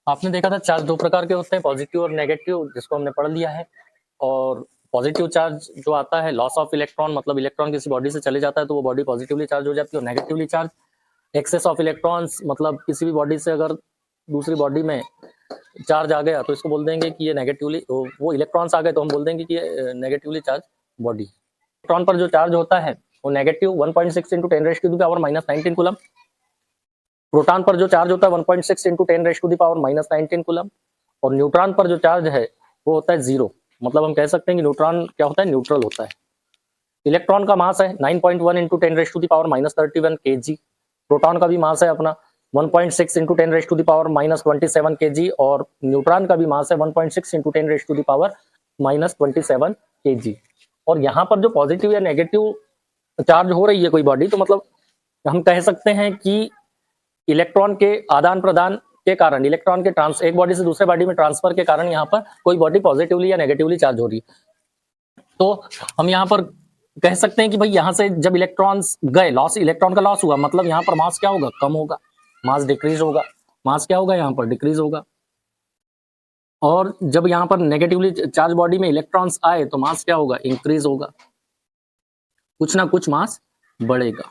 आपने देखा था चार्ज दो प्रकार के होते हैं, पॉजिटिव और नेगेटिव, जिसको हमने पढ़ लिया है। और पॉजिटिव चार्ज जो आता है, लॉस ऑफ इलेक्ट्रॉन, मतलब इलेक्ट्रॉन किसी बॉडी से चले जाता है तो वो बॉडी पॉजिटिवली चार्ज हो जाती है। और negatively charge excess of electrons, मतलब किसी भी बॉडी से अगर दूसरी बॉडी में चार्ज आ गया तो इसको बोल देंगे कि ये नेगेटिवली, वो इलेक्ट्रॉन्स आ गए तो हम बोल देंगे कि ये नेगेटिवली चार्ज बॉडी। इलेक्ट्रॉन पर जो चार्ज होता है वो नेगेटिव 1.6 इंटू 10⁻⁻⁻19 कूलम। प्रोटॉन पर जो चार्ज होता है 1.6 इंटू 10⁻⁻⁻19 कूलम। और न्यूट्रॉन पर जो चार्ज है वो होता है 0, मतलब हम कह सकते हैं कि न्यूट्रॉन क्या होता है, न्यूट्रल होता है। इलेक्ट्रॉन का मास है 9.1 इंटू 10⁻31 kg। प्रोटॉन का भी मास है अपना 1.6 इंटू 10⁻27 kg। और न्यूट्रॉन का भी मास है 1.6 इंटू 10⁻27 kg। और यहाँ पर जो पॉजिटिव या नेगेटिव चार्ज हो रही है कोई बॉडी, तो मतलब हम कह सकते हैं कि इलेक्ट्रॉन के आदान प्रदान के कारण, इलेक्ट्रॉन के एक बॉडी से दूसरे बॉडी में ट्रांसफर के कारण यहाँ पर कोई बॉडी पॉजिटिवली या नेगेटिवली चार्ज हो रही है। तो हम यहाँ पर कह सकते हैं कि भाई यहाँ से जब इलेक्ट्रॉन्स गए, इलेक्ट्रॉन का लॉस हुआ, मतलब यहाँ पर मास क्या होगा, कम होगा, मास डिक्रीज होगा। मास क्या होगा, यहाँ पर डिक्रीज होगा। और जब यहाँ पर नेगेटिवली चार्ज बॉडी में इलेक्ट्रॉन्स आए तो मास क्या होगा, इंक्रीज होगा, कुछ ना कुछ मास बढ़ेगा।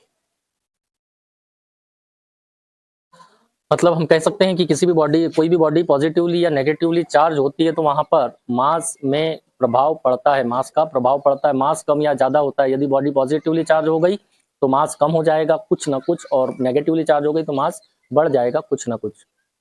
मतलब हम कह सकते हैं कि किसी भी बॉडी, कोई भी बॉडी पॉजिटिवली या नेगेटिवली चार्ज होती है तो वहां पर मास में प्रभाव पड़ता है, मास का प्रभाव पड़ता है। मास कम या ज्यादा होता है। यदि बॉडी पॉजिटिवली चार्ज हो गई तो मास कम हो जाएगा कुछ ना कुछ, और नेगेटिवली चार्ज हो गई तो मास बढ़ जाएगा कुछ ना कुछ।